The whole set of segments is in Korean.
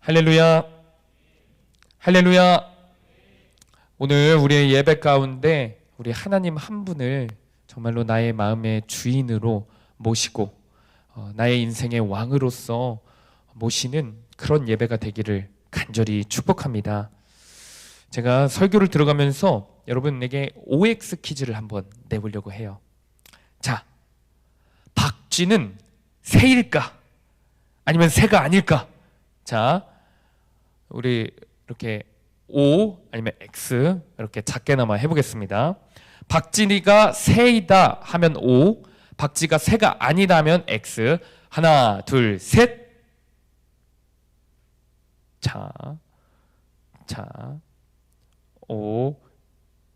할렐루야, 할렐루야. 오늘 우리의 예배 가운데 우리 하나님 한 분을 정말로 나의 마음의 주인으로 모시고 나의 인생의 왕으로서 모시는 그런 예배가 되기를 간절히 축복합니다. 제가 설교를 들어가면서 여러분에게 OX 퀴즈를 한번 내보려고 해요. 자, 박쥐는 새일까? 아니면 새가 아닐까? 자, 우리 이렇게 O 아니면 X 이렇게 작게나마 해보겠습니다. 박쥐가 새이다 하면 O, 박쥐가 새가 아니다 하면 X. 하나, 둘, 셋. 자, O.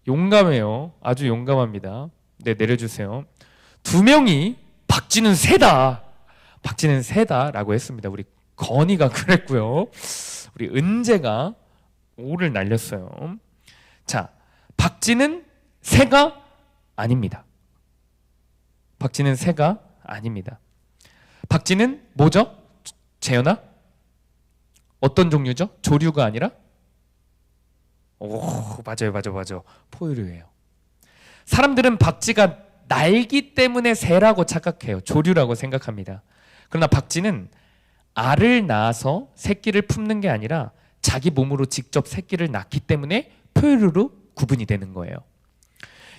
용감해요. 아주 용감합니다. 네, 내려주세요. 두 명이 박쥐는 새다, 박쥐는 새다라고 했습니다. 우리 건이가 그랬고요. 우리 은재가 O를 날렸어요. 자, 박쥐는 새가 아닙니다. 박쥐는 새가 아닙니다. 박쥐는 뭐죠? 재현아? 어떤 종류죠? 조류가 아니라? 오, 맞아요. 포유류예요. 사람들은 박쥐가 날기 때문에 새라고 착각해요. 조류라고 생각합니다. 그러나 박쥐는 알을 낳아서 새끼를 품는 게 아니라 자기 몸으로 직접 새끼를 낳기 때문에 포유류로 구분이 되는 거예요.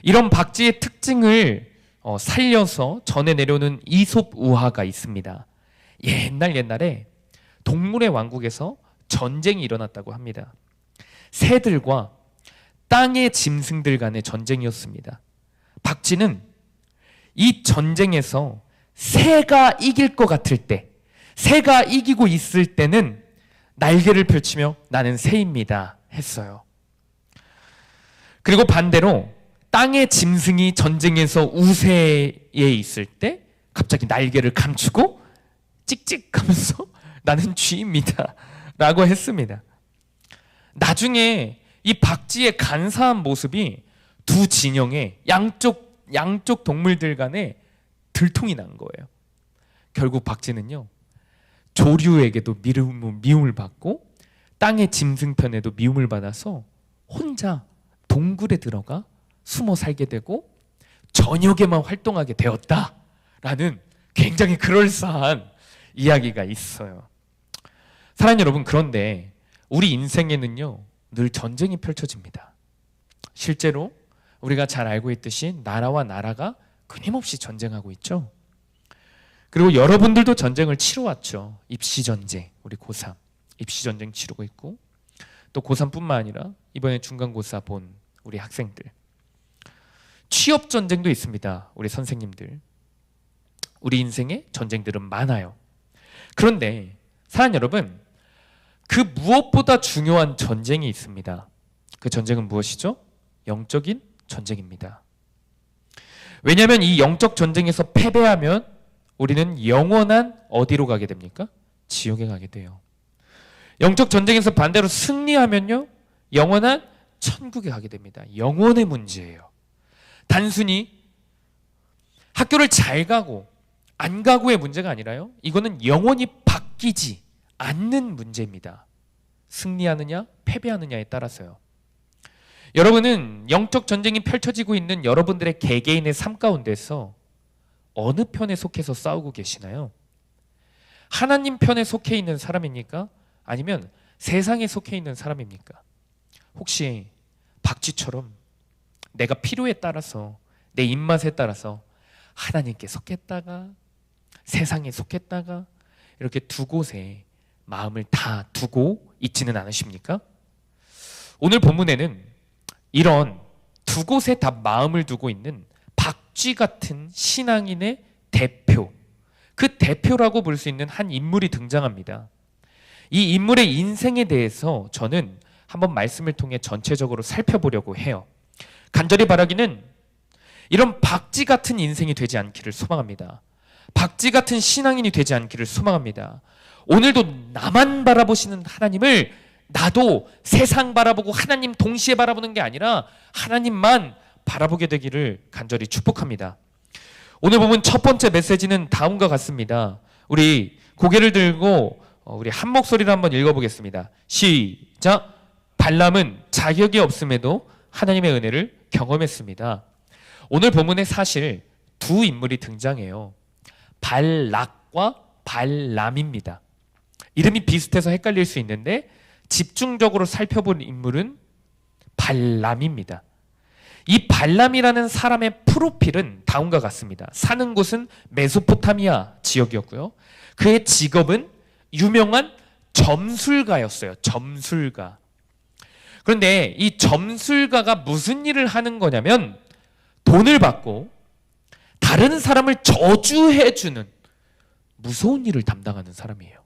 이런 박쥐의 특징을 살려서 전해 내려오는 이솝 우화가 있습니다. 옛날에 동물의 왕국에서 전쟁이 일어났다고 합니다. 새들과 땅의 짐승들 간의 전쟁이었습니다. 박쥐는 이 전쟁에서 새가 이길 것 같을 때, 새가 이기고 있을 때는 날개를 펼치며 나는 새입니다 했어요. 그리고 반대로 땅의 짐승이 전쟁에서 우세에 있을 때 갑자기 날개를 감추고 찍찍하면서 나는 쥐입니다 라고 했습니다. 나중에 이 박쥐의 간사한 모습이 두 진영의 양쪽 동물들 간에 들통이 난 거예요. 결국 박쥐는요, 조류에게도 미움을 받고 땅의 짐승 편에도 미움을 받아서 혼자 동굴에 들어가 숨어 살게 되고 저녁에만 활동하게 되었다라는 굉장히 그럴싸한 이야기가 있어요. 사랑하는 여러분, 그런데 우리 인생에는요 늘 전쟁이 펼쳐집니다. 실제로 우리가 잘 알고 있듯이 나라와 나라가 끊임없이 전쟁하고 있죠. 그리고 여러분들도 전쟁을 치러왔죠. 입시전쟁, 우리 고3 입시전쟁 치르고 있고, 또 고3뿐만 아니라 이번에 중간고사 본 우리 학생들, 취업전쟁도 있습니다. 우리 선생님들. 우리 인생에 전쟁들은 많아요. 그런데 사랑하는 여러분, 그 무엇보다 중요한 전쟁이 있습니다. 그 전쟁은 무엇이죠? 영적인 전쟁입니다. 왜냐하면 이 영적 전쟁에서 패배하면 우리는 영원한 어디로 가게 됩니까? 지옥에 가게 돼요. 영적 전쟁에서 반대로 승리하면요 영원한 천국에 가게 됩니다. 영원의 문제예요. 단순히 학교를 잘 가고 안 가고의 문제가 아니라요, 이거는 영원히 바뀌지 않는 문제입니다. 승리하느냐 패배하느냐에 따라서요. 여러분은 영적 전쟁이 펼쳐지고 있는 여러분들의 개개인의 삶 가운데서 어느 편에 속해서 싸우고 계시나요? 하나님 편에 속해 있는 사람입니까? 아니면 세상에 속해 있는 사람입니까? 혹시 박쥐처럼 내가 필요에 따라서, 내 입맛에 따라서 하나님께 속했다가 세상에 속했다가 이렇게 두 곳에 마음을 다 두고 있지는 않으십니까? 오늘 본문에는 이런 두 곳에 다 마음을 두고 있는 박쥐 같은 신앙인의 대표, 그 대표라고 볼 수 있는 한 인물이 등장합니다. 이 인물의 인생에 대해서 저는 한번 말씀을 통해 전체적으로 살펴보려고 해요. 간절히 바라기는 이런 박쥐 같은 인생이 되지 않기를 소망합니다. 박쥐 같은 신앙인이 되지 않기를 소망합니다. 오늘도 나만 바라보시는 하나님을 나도 세상 바라보고 하나님 동시에 바라보는 게 아니라 하나님만 바라보게 되기를 간절히 축복합니다. 오늘 보면 첫 번째 메시지는 다음과 같습니다. 우리 고개를 들고 우리 한 목소리로 한번 읽어보겠습니다. 시작. 발람은 자격이 없음에도 하나님의 은혜를 경험했습니다. 오늘 본문에 사실 두 인물이 등장해요. 발락과 발람입니다. 이름이 비슷해서 헷갈릴 수 있는데 집중적으로 살펴본 인물은 발람입니다. 이 발람이라는 사람의 프로필은 다음과 같습니다. 사는 곳은 메소포타미아 지역이었고요. 그의 직업은 유명한 점술가였어요. 점술가. 그런데 이 점술가가 무슨 일을 하는 거냐면 돈을 받고 다른 사람을 저주해주는 무서운 일을 담당하는 사람이에요.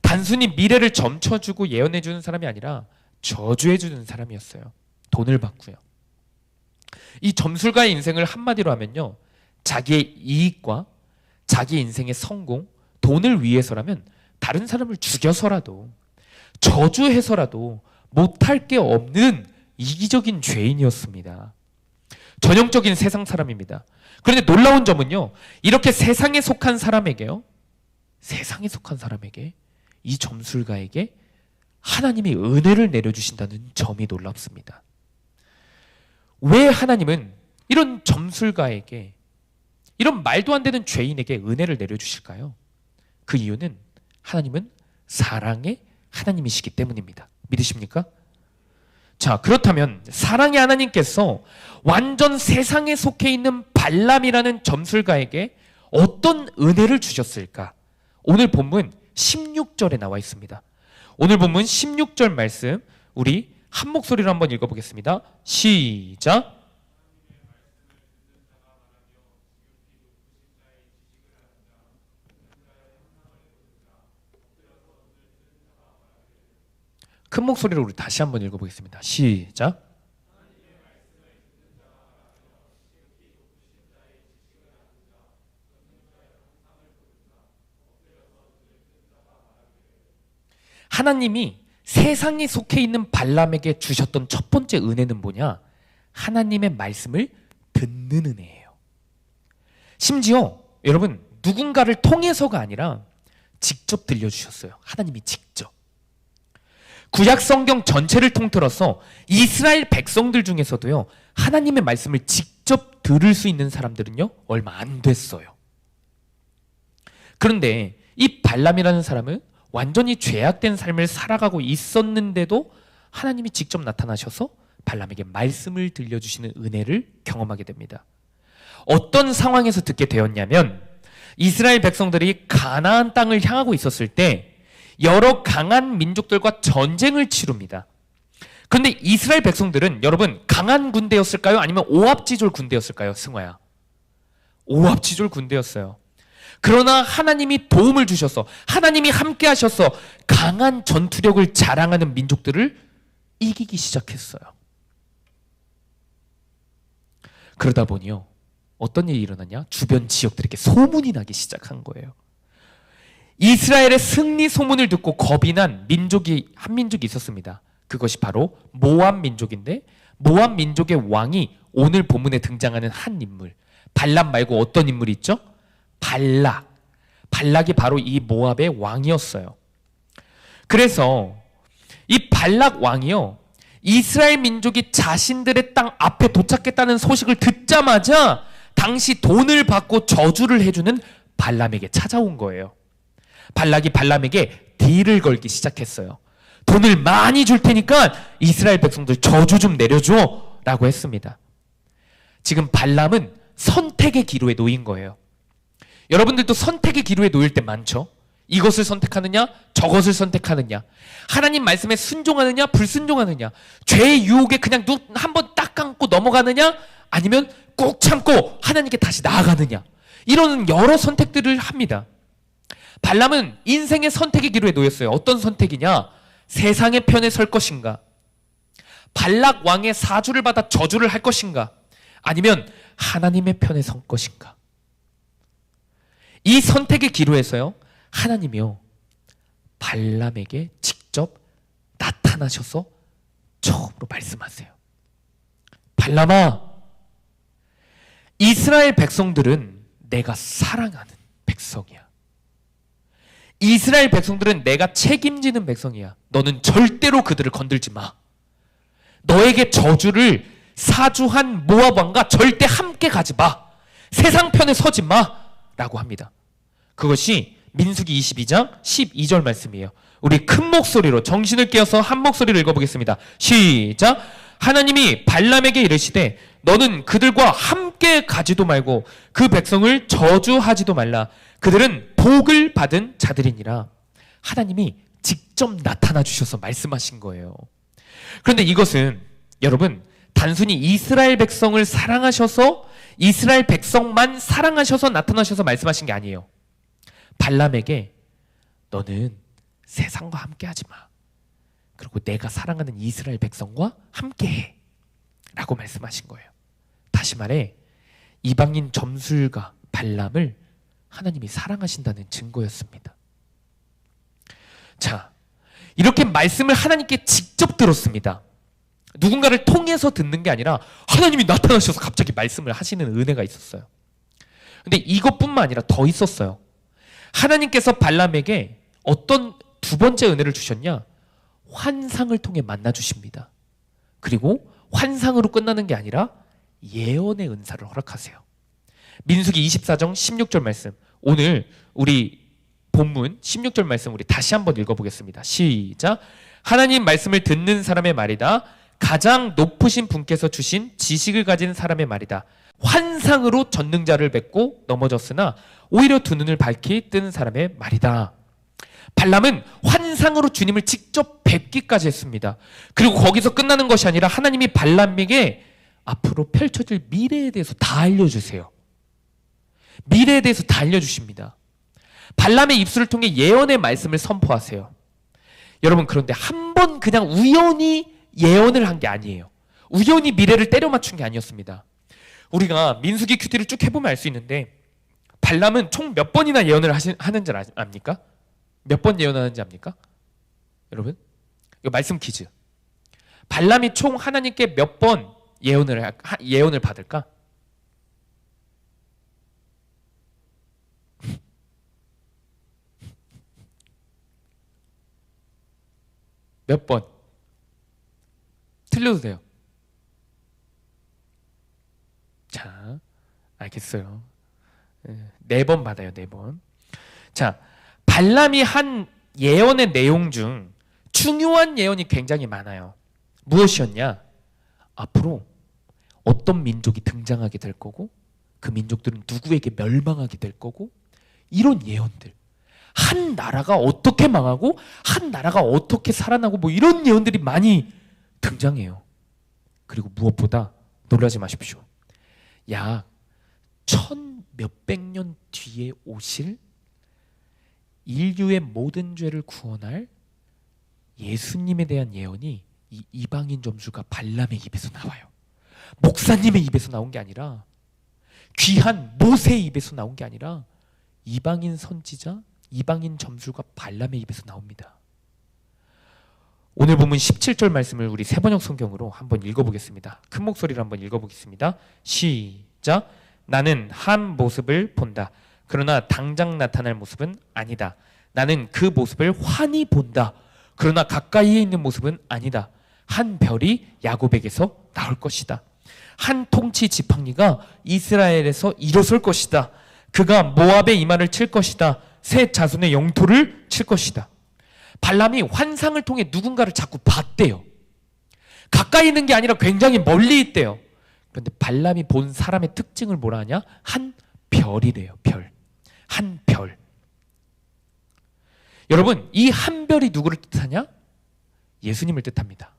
단순히 미래를 점쳐주고 예언해주는 사람이 아니라 저주해주는 사람이었어요. 돈을 받고요. 이 점술가의 인생을 한마디로 하면요, 자기의 이익과 자기 인생의 성공, 돈을 위해서라면 다른 사람을 죽여서라도 저주해서라도 못할 게 없는 이기적인 죄인이었습니다. 전형적인 세상 사람입니다. 그런데 놀라운 점은요, 이렇게 세상에 속한 사람에게요, 세상에 속한 사람에게, 이 점술가에게 하나님이 은혜를 내려주신다는 점이 놀랍습니다. 왜 하나님은 이런 점술가에게, 이런 말도 안 되는 죄인에게 은혜를 내려주실까요? 그 이유는 하나님은 사랑의 하나님이시기 때문입니다. 믿으십니까? 자, 그렇다면 사랑의 하나님께서 완전 세상에 속해 있는 발람이라는 점술가에게 어떤 은혜를 주셨을까? 오늘 본문 16절에 나와 있습니다. 오늘 본문 16절 말씀 우리 한 목소리로 한번 읽어보겠습니다. 시작. 큰 목소리로 우리 다시 한번 읽어보겠습니다. 시작. 하나님이 세상에 속해 있는 발람에게 주셨던 첫 번째 은혜는 뭐냐? 하나님의 말씀을 듣는 은혜예요. 심지어 여러분, 누군가를 통해서가 아니라 직접 들려주셨어요. 하나님이 직접. 구약 성경 전체를 통틀어서 이스라엘 백성들 중에서도요, 하나님의 말씀을 직접 들을 수 있는 사람들은요, 얼마 안 됐어요. 그런데 이 발람이라는 사람은 완전히 죄악된 삶을 살아가고 있었는데도 하나님이 직접 나타나셔서 발람에게 말씀을 들려주시는 은혜를 경험하게 됩니다. 어떤 상황에서 듣게 되었냐면, 이스라엘 백성들이 가나안 땅을 향하고 있었을 때 여러 강한 민족들과 전쟁을 치릅니다. 그런데 이스라엘 백성들은 여러분 강한 군대였을까요? 아니면 오합지졸 군대였을까요? 승화야, 오합지졸 군대였어요. 그러나 하나님이 도움을 주셔서, 하나님이 함께 하셔서 강한 전투력을 자랑하는 민족들을 이기기 시작했어요. 그러다 보니요, 어떤 일이 일어나냐? 주변 지역들에게 소문이 나기 시작한 거예요. 이스라엘의 승리 소문을 듣고 겁이 난 한 민족이 있었습니다. 그것이 바로 모압 민족인데, 모압 민족의 왕이 오늘 본문에 등장하는 한 인물, 발람 말고 어떤 인물이 있죠? 발락. 발락이 바로 이 모압의 왕이었어요. 그래서 이 발락 왕이요, 이스라엘 민족이 자신들의 땅 앞에 도착했다는 소식을 듣자마자 당시 돈을 받고 저주를 해주는 발람에게 찾아온 거예요. 발락이 발람에게 딜을 걸기 시작했어요. 돈을 많이 줄 테니까 이스라엘 백성들 저주 좀 내려줘 라고 했습니다. 지금 발람은 선택의 기로에 놓인 거예요. 여러분들도 선택의 기로에 놓일 때 많죠? 이것을 선택하느냐, 저것을 선택하느냐, 하나님 말씀에 순종하느냐, 불순종하느냐, 죄의 유혹에 그냥 눈 한번 딱 감고 넘어가느냐, 아니면 꾹 참고 하나님께 다시 나아가느냐, 이런 여러 선택들을 합니다. 발람은 인생의 선택의 기로에 놓였어요. 어떤 선택이냐? 세상의 편에 설 것인가? 발락 왕의 사주를 받아 저주를 할 것인가? 아니면 하나님의 편에 선 것인가? 이 선택의 기로에서요, 하나님이요, 발람에게 직접 나타나셔서 처음으로 말씀하세요. 발람아, 이스라엘 백성들은 내가 사랑하는 백성이야. 이스라엘 백성들은 내가 책임지는 백성이야. 너는 절대로 그들을 건들지 마. 너에게 저주를 사주한 모압 왕과 절대 함께 가지 마. 세상 편에 서지 마. 라고 합니다. 그것이 민수기 22장 12절 말씀이에요. 우리 큰 목소리로 정신을 깨어서 한 목소리로 읽어보겠습니다. 시작. 하나님이 발람에게 이르시되 너는 그들과 함께 가지도 말고 그 백성을 저주하지도 말라. 그들은 복을 받은 자들이니라. 하나님이 직접 나타나 주셔서 말씀하신 거예요. 그런데 이것은 여러분 단순히 이스라엘 백성을 사랑하셔서 이스라엘 백성만 사랑하셔서 나타나셔서 말씀하신 게 아니에요. 발람에게 너는 세상과 함께 하지 마. 그리고 내가 사랑하는 이스라엘 백성과 함께 해. 라고 말씀하신 거예요. 다시 말해 이방인 점술가 발람을 하나님이 사랑하신다는 증거였습니다. 자, 이렇게 말씀을 하나님께 직접 들었습니다. 누군가를 통해서 듣는 게 아니라 하나님이 나타나셔서 갑자기 말씀을 하시는 은혜가 있었어요. 근데 이것뿐만 아니라 더 있었어요. 하나님께서 발람에게 어떤 두 번째 은혜를 주셨냐? 환상을 통해 만나 주십니다. 그리고 환상으로 끝나는 게 아니라 예언의 은사를 허락하세요. 민수기 24장 16절 말씀. 오늘 우리 본문 16절 말씀 우리 다시 한번 읽어보겠습니다. 시작. 하나님 말씀을 듣는 사람의 말이다. 가장 높으신 분께서 주신 지식을 가진 사람의 말이다. 환상으로 전능자를 뵙고 넘어졌으나 오히려 두 눈을 밝히 뜬 사람의 말이다. 발람은 환상으로 주님을 직접 뵙기까지 했습니다. 그리고 거기서 끝나는 것이 아니라 하나님이 발람에게 앞으로 펼쳐질 미래에 대해서 다 알려주세요. 미래에 대해서 다 알려주십니다. 발람의 입술을 통해 예언의 말씀을 선포하세요. 여러분 그런데 한 번 그냥 우연히 예언을 한 게 아니에요. 우연히 미래를 때려 맞춘 게 아니었습니다. 우리가 민수기 큐티를 쭉 해보면 알 수 있는데 발람은 총 몇 번이나 예언을 하는지 압니까? 몇 번 예언하는지 압니까? 여러분? 이거 말씀 퀴즈. 발람이 총 하나님께 몇 번 예언을 받을까? 몇 번? 틀려도 돼요. 자, 알겠어요. 4번 받아요, 4번. 자, 발람이 한 예언의 내용 중 중요한 예언이 굉장히 많아요. 무엇이었냐? 앞으로 어떤 민족이 등장하게 될 거고 그 민족들은 누구에게 멸망하게 될 거고 이런 예언들. 한 나라가 어떻게 망하고 한 나라가 어떻게 살아나고 뭐 이런 예언들이 많이 등장해요. 그리고 무엇보다 놀라지 마십시오. 약 1000몇백 년 뒤에 오실 인류의 모든 죄를 구원할 예수님에 대한 예언이 이 이방인 점수가 발람의 입에서 나와요. 목사님의 입에서 나온 게 아니라 귀한 모세의 입에서 나온 게 아니라 이방인 선지자, 이방인 점술가 발람의 입에서 나옵니다. 오늘 본문 17절 말씀을 우리 세번역 성경으로 한번 읽어보겠습니다. 큰 목소리로 한번 읽어보겠습니다. 시작. 나는 한 모습을 본다. 그러나 당장 나타날 모습은 아니다. 나는 그 모습을 환히 본다. 그러나 가까이에 있는 모습은 아니다. 한 별이 야곱에게서 나올 것이다. 한 통치 지팡이가 이스라엘에서 일어설 것이다. 그가 모압의 이마를 칠 것이다. 새 자손의 영토를 칠 것이다. 발람이 환상을 통해 누군가를 자꾸 봤대요. 가까이 있는 게 아니라 굉장히 멀리 있대요. 그런데 발람이 본 사람의 특징을 뭐라 하냐? 한 별이래요. 별. 한 별. 여러분, 이 한 별이 누구를 뜻하냐? 예수님을 뜻합니다.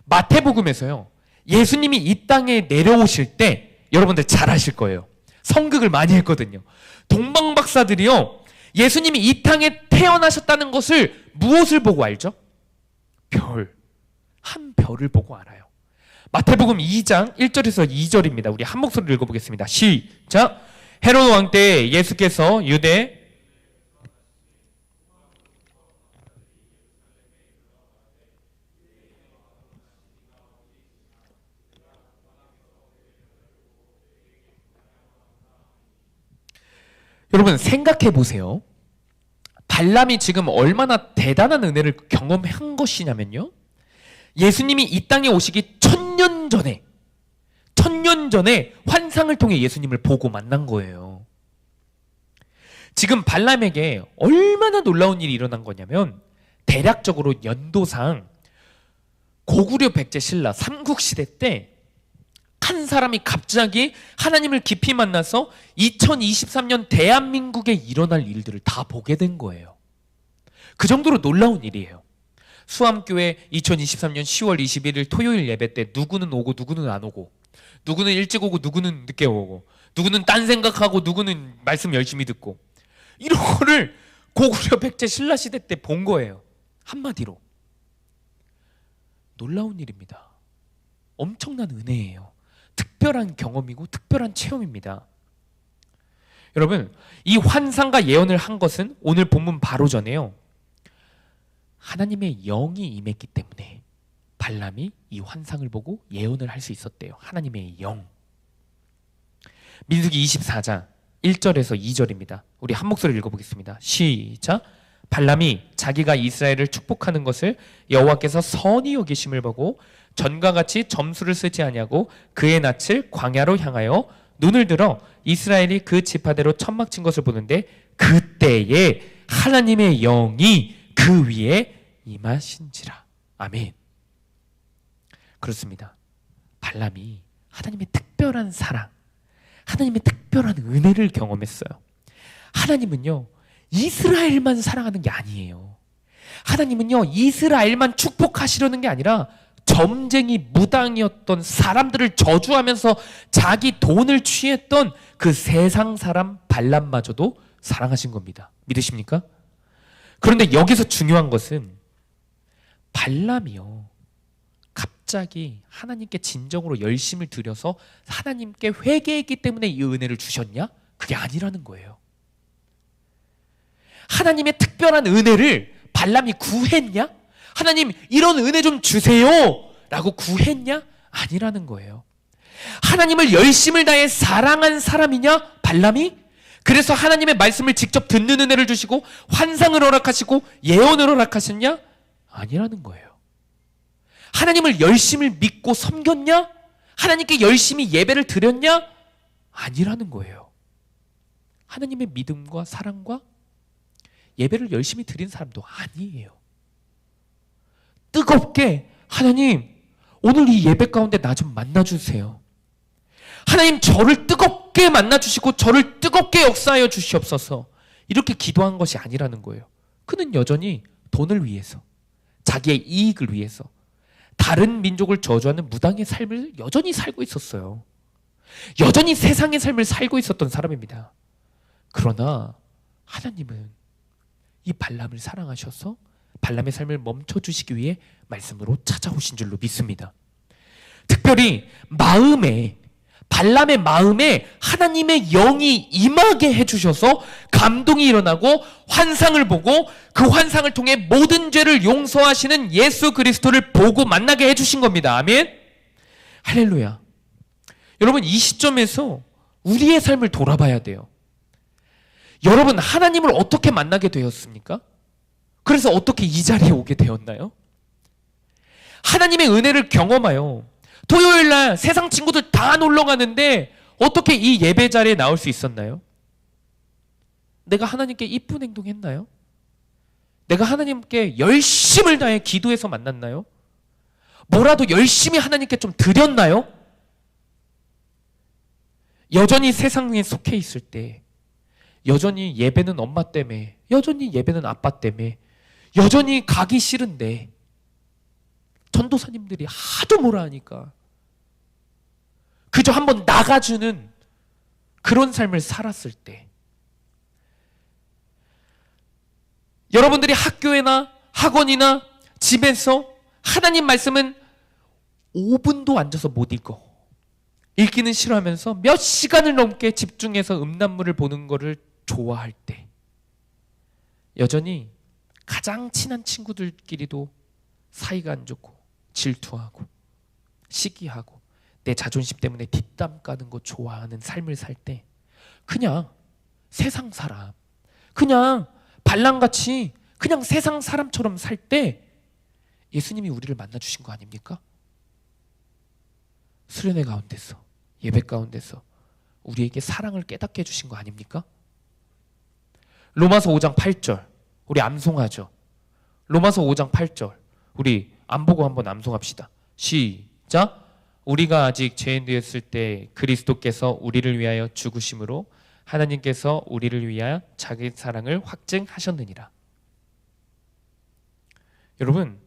마태복음에서요, 예수님이 이 땅에 내려오실 때 여러분들 잘 아실 거예요. 성극을 많이 했거든요. 동방박사들이요, 예수님이 이 땅에 태어나셨다는 것을 무엇을 보고 알죠? 별. 한 별을 보고 알아요. 마태복음 2장 1절에서 2절입니다. 우리 한 목소리로 읽어보겠습니다. 시작. 헤롯 왕 때 예수께서 유대 여러분 생각해 보세요. 발람이 지금 얼마나 대단한 은혜를 경험한 것이냐면요, 예수님이 이 땅에 오시기 1000년 전에 환상을 통해 예수님을 보고 만난 거예요. 지금 발람에게 얼마나 놀라운 일이 일어난 거냐면, 대략적으로 연도상 고구려 백제 신라 삼국시대 때 한 사람이 갑자기 하나님을 깊이 만나서 2023년 대한민국에 일어날 일들을 다 보게 된 거예요. 그 정도로 놀라운 일이에요. 수암교회 2023년 10월 21일 토요일 예배 때 누구는 오고 누구는 안 오고, 누구는 일찍 오고 누구는 늦게 오고, 누구는 딴 생각하고 누구는 말씀 열심히 듣고, 이런 거를 고구려 백제 신라 시대 때 본 거예요. 한마디로 놀라운 일입니다. 엄청난 은혜예요. 특별한 경험이고 특별한 체험입니다. 여러분, 이 환상과 예언을 한 것은 오늘 본문 바로 전에요, 하나님의 영이 임했기 때문에 발람이 이 환상을 보고 예언을 할 수 있었대요. 하나님의 영. 민수기 24장 1절에서 2절입니다. 우리 한 목소리 읽어보겠습니다. 시작. 발람이 자기가 이스라엘을 축복하는 것을 여호와께서 선히 여기심을 보고 전과 같이 점수를 쓰지 아니하고 그의 낯을 광야로 향하여 눈을 들어 이스라엘이 그 지파대로 천막 친 것을 보는데, 그때에 하나님의 영이 그 위에 임하신지라. 아멘. 그렇습니다. 발람이 하나님의 특별한 사랑, 하나님의 특별한 은혜를 경험했어요. 하나님은요, 이스라엘만 사랑하는 게 아니에요. 하나님은요, 이스라엘만 축복하시려는 게 아니라 점쟁이 무당이었던 사람들을 저주하면서 자기 돈을 취했던 그 세상 사람 발람마저도 사랑하신 겁니다. 믿으십니까? 그런데 여기서 중요한 것은 발람이요, 갑자기 하나님께 진정으로 열심을 들여서 하나님께 회개했기 때문에 이 은혜를 주셨냐? 그게 아니라는 거예요. 하나님의 특별한 은혜를 발람이 구했냐? 하나님, 이런 은혜 좀 주세요 라고 구했냐? 아니라는 거예요. 하나님을 열심을 다해 사랑한 사람이냐? 발람이? 그래서 하나님의 말씀을 직접 듣는 은혜를 주시고 환상을 허락하시고 예언을 허락하셨냐? 아니라는 거예요. 하나님을 열심히 믿고 섬겼냐? 하나님께 열심히 예배를 드렸냐? 아니라는 거예요. 하나님의 믿음과 사랑과 예배를 열심히 드린 사람도 아니에요. 뜨겁게 하나님, 오늘 이 예배 가운데 나 좀 만나주세요. 하나님, 저를 뜨겁게 만나주시고 저를 뜨겁게 역사하여 주시옵소서. 이렇게 기도한 것이 아니라는 거예요. 그는 여전히 돈을 위해서, 자기의 이익을 위해서 다른 민족을 저주하는 무당의 삶을 여전히 살고 있었어요. 여전히 세상의 삶을 살고 있었던 사람입니다. 그러나 하나님은 이 발람을 사랑하셔서 발람의 삶을 멈춰주시기 위해 말씀으로 찾아오신 줄로 믿습니다. 특별히 발람의 마음에 하나님의 영이 임하게 해주셔서 감동이 일어나고 환상을 보고 그 환상을 통해 모든 죄를 용서하시는 예수 그리스도를 보고 만나게 해주신 겁니다. 아멘. 할렐루야. 여러분, 이 시점에서 우리의 삶을 돌아봐야 돼요. 여러분, 하나님을 어떻게 만나게 되었습니까? 그래서 어떻게 이 자리에 오게 되었나요? 하나님의 은혜를 경험하여 토요일날 세상 친구들 다 놀러 가는데 어떻게 이 예배 자리에 나올 수 있었나요? 내가 하나님께 이쁜 행동했나요? 내가 하나님께 열심을 다해 기도해서 만났나요? 뭐라도 열심히 하나님께 좀 드렸나요? 여전히 세상에 속해 있을 때, 여전히 예배는 엄마 때문에, 여전히 예배는 아빠 때문에, 여전히 가기 싫은데 전도사님들이 하도 뭐라 하니까 그저 한번 나가주는 그런 삶을 살았을 때, 여러분들이 학교에나 학원이나 집에서 하나님 말씀은 5분도 앉아서 못 읽어, 읽기는 싫어하면서 몇 시간을 넘게 집중해서 음란물을 보는 거를 좋아할 때, 여전히 가장 친한 친구들끼리도 사이가 안 좋고 질투하고 시기하고 내 자존심 때문에 뒷담 까는 거 좋아하는 삶을 살 때, 그냥 세상 사람, 그냥 발람같이 그냥 세상 사람처럼 살 때 예수님이 우리를 만나주신 거 아닙니까? 수련회 가운데서, 예배 가운데서 우리에게 사랑을 깨닫게 해주신 거 아닙니까? 로마서 5장 8절 우리 암송하죠. 로마서 5장 8절 우리 안 보고 한번 암송합시다. 시작. 우리가 아직 죄인되었을 때 그리스도께서 우리를 위하여 죽으심으로 하나님께서 우리를 위하여 자기 사랑을 확증하셨느니라. 여러분,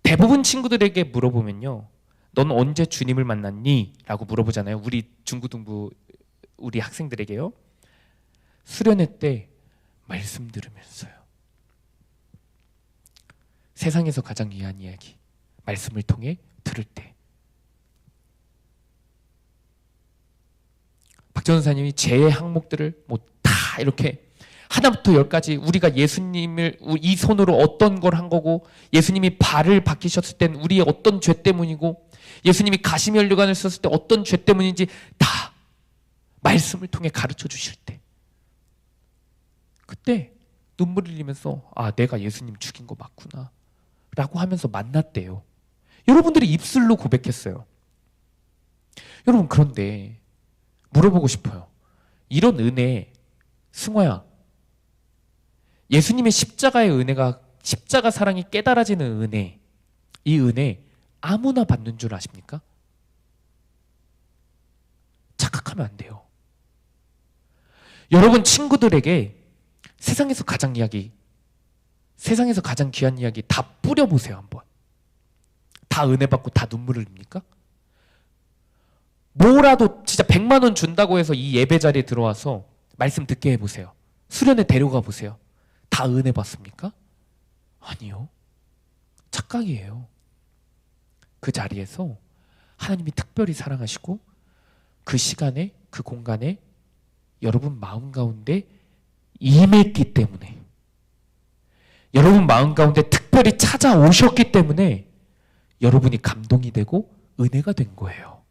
대부분 친구들에게 물어보면요, 넌 언제 주님을 만났니? 라고 물어보잖아요. 우리 중고등부 우리 학생들에게요. 수련회 때 말씀 들으면서요. 세상에서 가장 귀한 이야기, 말씀을 통해 들을 때. 박 전사님이 제 항목들을 뭐 다 이렇게 하나부터 열까지 우리가 예수님을 이 손으로 어떤 걸 한 거고, 예수님이 발을 바뀌셨을 땐 우리의 어떤 죄 때문이고, 예수님이 가시면류관을 썼을 때 어떤 죄 때문인지 다 말씀을 통해 가르쳐 주실 때, 그때 눈물 흘리면서 아, 내가 예수님 죽인 거 맞구나 라고 하면서 만났대요. 여러분들이 입술로 고백했어요. 여러분, 그런데 물어보고 싶어요. 이런 은혜, 승화야, 예수님의 십자가의 은혜가, 십자가 사랑이 깨달아지는 은혜, 이 은혜 아무나 받는 줄 아십니까? 착각하면 안 돼요. 여러분 친구들에게 세상에서 가장 귀한 이야기 다 뿌려보세요. 한번. 다 은혜 받고 다 눈물을 흘립니까? 뭐라도 진짜 100만 원 준다고 해서 이 예배 자리에 들어와서 말씀 듣게 해보세요. 수련회 데려가 보세요. 다 은혜 받습니까? 아니요. 착각이에요. 그 자리에서 하나님이 특별히 사랑하시고 그 시간에, 그 공간에 여러분 마음 가운데 임했기 때문에, 여러분 마음 가운데 특별히 찾아오셨기 때문에 여러분이 감동이 되고 은혜가 된 거예요.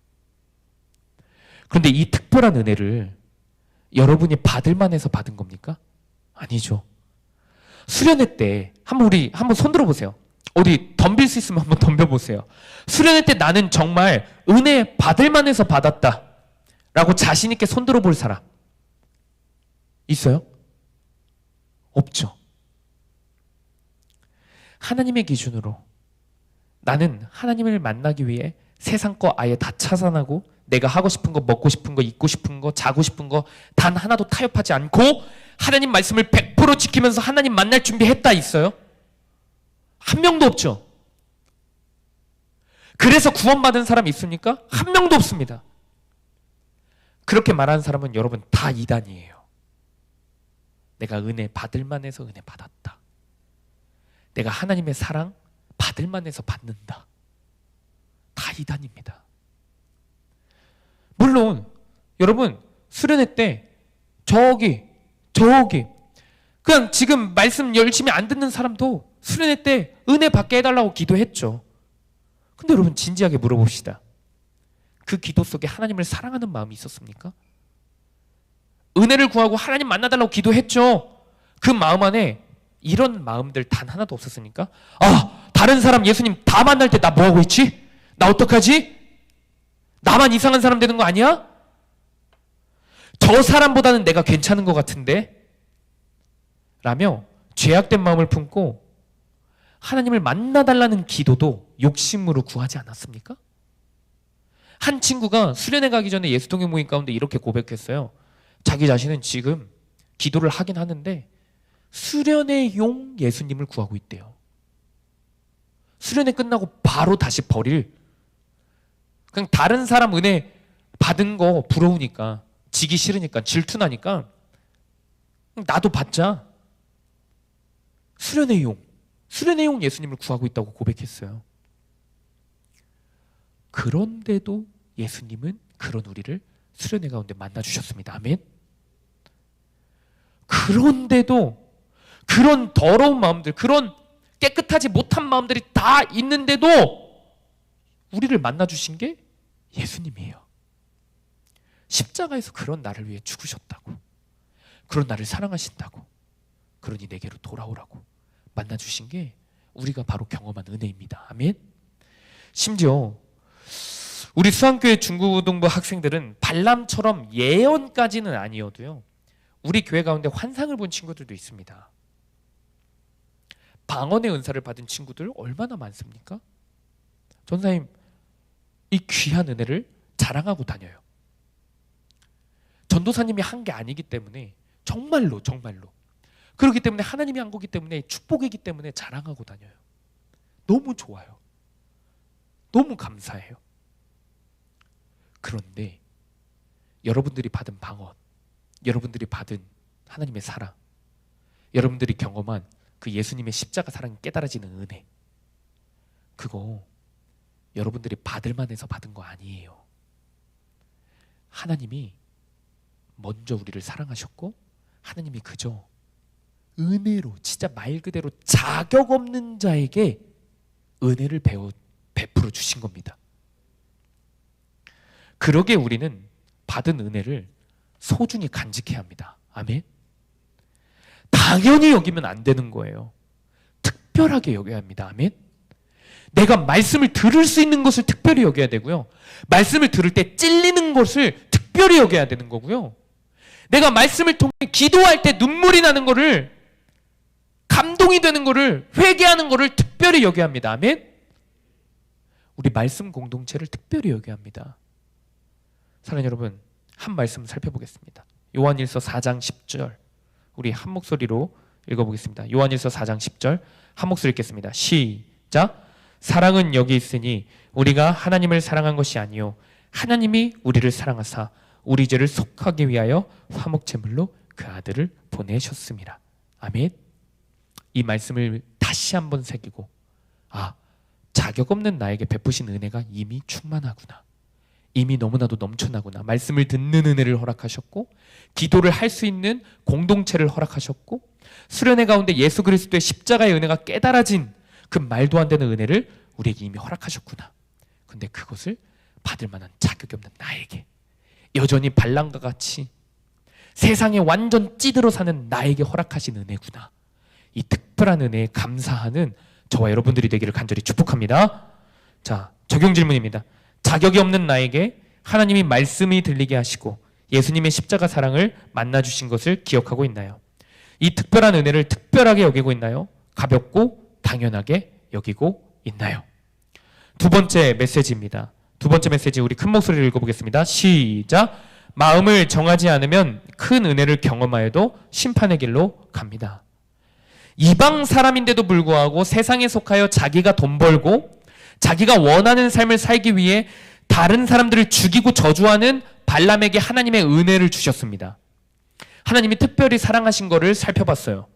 그런데 이 특별한 은혜를 여러분이 받을 만해서 받은 겁니까? 아니죠. 수련회 때 한번 손 들어보세요. 어디 덤빌 수 있으면 한번 덤벼보세요. 수련회 때 나는 정말 은혜 받을 만해서 받았다 라고 자신 있게 손 들어볼 사람 있어요? 없죠. 하나님의 기준으로 나는 하나님을 만나기 위해 세상 거 아예 다 차단하고 내가 하고 싶은 거, 먹고 싶은 거, 입고 싶은 거, 자고 싶은 거 단 하나도 타협하지 않고 하나님 말씀을 100% 지키면서 하나님 만날 준비했다 있어요? 한 명도 없죠. 그래서 구원받은 사람 있습니까? 한 명도 없습니다. 그렇게 말하는 사람은 여러분 다 이단이에요. 내가 은혜 받을 만해서 은혜 받았다. 내가 하나님의 사랑 받을 만해서 받는다. 다 이단입니다. 물론 여러분 수련회 때 저기 그냥 지금 말씀 열심히 안 듣는 사람도 수련회 때 은혜 받게 해달라고 기도했죠. 근데 여러분 진지하게 물어봅시다. 그 기도 속에 하나님을 사랑하는 마음이 있었습니까? 은혜를 구하고 하나님 만나달라고 기도했죠. 그 마음 안에 이런 마음들 단 하나도 없었습니까? 아, 다른 사람 예수님 다 만날 때 나 뭐하고 있지? 나 어떡하지? 나만 이상한 사람 되는 거 아니야? 저 사람보다는 내가 괜찮은 것 같은데? 라며 죄악된 마음을 품고 하나님을 만나달라는 기도도 욕심으로 구하지 않았습니까? 한 친구가 수련회 가기 전에 예수통역 모임 가운데 이렇게 고백했어요. 자기 자신은 지금 기도를 하긴 하는데 수련회용 예수님을 구하고 있대요. 수련회 끝나고 바로 다시 버릴, 그냥 다른 사람 은혜 받은 거 부러우니까, 지기 싫으니까, 질투나니까 나도 받자. 수련회용 예수님을 구하고 있다고 고백했어요. 그런데도 예수님은 그런 우리를 수련회 가운데 만나주셨습니다. 아멘. 그런데도 그런 더러운 마음들, 그런 깨끗하지 못한 마음들이 다 있는데도 우리를 만나주신 게 예수님이에요. 십자가에서 그런 나를 위해 죽으셨다고, 그런 나를 사랑하신다고, 그러니 내게로 돌아오라고 만나주신 게 우리가 바로 경험한 은혜입니다. 아멘. 심지어 우리 수안교회 중고등부 학생들은 발람처럼 예언까지는 아니어도요, 우리 교회 가운데 환상을 본 친구들도 있습니다. 방언의 은사를 받은 친구들 얼마나 많습니까? 전사님, 이 귀한 은혜를 자랑하고 다녀요. 전도사님이 한 게 아니기 때문에 정말로 그렇기 때문에 하나님이 한 거기 때문에 축복이기 때문에 자랑하고 다녀요. 너무 좋아요. 너무 감사해요. 그런데 여러분들이 받은 방언, 여러분들이 받은 하나님의 사랑, 여러분들이 경험한 그 예수님의 십자가 사랑이 깨달아지는 은혜, 그거 여러분들이 받을 만해서 받은 거 아니에요. 하나님이 먼저 우리를 사랑하셨고, 하나님이 그저 은혜로, 진짜 말 그대로 자격 없는 자에게 은혜를 베풀어 주신 겁니다. 그러기에 우리는 받은 은혜를 소중히 간직해야 합니다. 아멘. 당연히 여기면 안 되는 거예요. 특별하게 여겨야 합니다. 아멘. 내가 말씀을 들을 수 있는 것을 특별히 여겨야 되고요, 말씀을 들을 때 찔리는 것을 특별히 여겨야 되는 거고요, 내가 말씀을 통해 기도할 때 눈물이 나는 거를, 감동이 되는 거를, 회개하는 거를 특별히 여겨야 합니다. 아멘. 우리 말씀 공동체를 특별히 여겨야 합니다. 사랑하는 여러분, 한 말씀 살펴보겠습니다. 요한일서 4장 10절, 우리 한 목소리로 읽어보겠습니다. 요한일서 4장 10절 한 목소리 읽겠습니다. 시작. 사랑은 여기 있으니 우리가 하나님을 사랑한 것이 아니요 하나님이 우리를 사랑하사 우리 죄를 속하기 위하여 화목제물로 그 아들을 보내셨습니다. 아멘. 이 말씀을 다시 한번 새기고, 자격 없는 나에게 베푸신 은혜가 이미 충만하구나, 이미 너무나도 넘쳐나구나, 말씀을 듣는 은혜를 허락하셨고, 기도를 할 수 있는 공동체를 허락하셨고, 수련회 가운데 예수 그리스도의 십자가의 은혜가 깨달아진 그 말도 안 되는 은혜를 우리에게 이미 허락하셨구나. 근데 그것을 받을 만한 자격이 없는 나에게, 여전히 발람과 같이 세상에 완전 찌들어 사는 나에게 허락하신 은혜구나. 이 특별한 은혜에 감사하는 저와 여러분들이 되기를 간절히 축복합니다. 자, 적용 질문입니다. 자격이 없는 나에게 하나님이 말씀이 들리게 하시고 예수님의 십자가 사랑을 만나주신 것을 기억하고 있나요? 이 특별한 은혜를 특별하게 여기고 있나요? 가볍고 당연하게 여기고 있나요? 두 번째 메시지입니다. 두 번째 메시지 우리 큰 목소리로 읽어보겠습니다. 시작. 마음을 정하지 않으면 큰 은혜를 경험하여도 심판의 길로 갑니다. 이방 사람인데도 불구하고 세상에 속하여 자기가 돈 벌고 자기가 원하는 삶을 살기 위해 다른 사람들을 죽이고 저주하는 발람에게 하나님의 은혜를 주셨습니다. 하나님이 특별히 사랑하신 것을 살펴봤어요.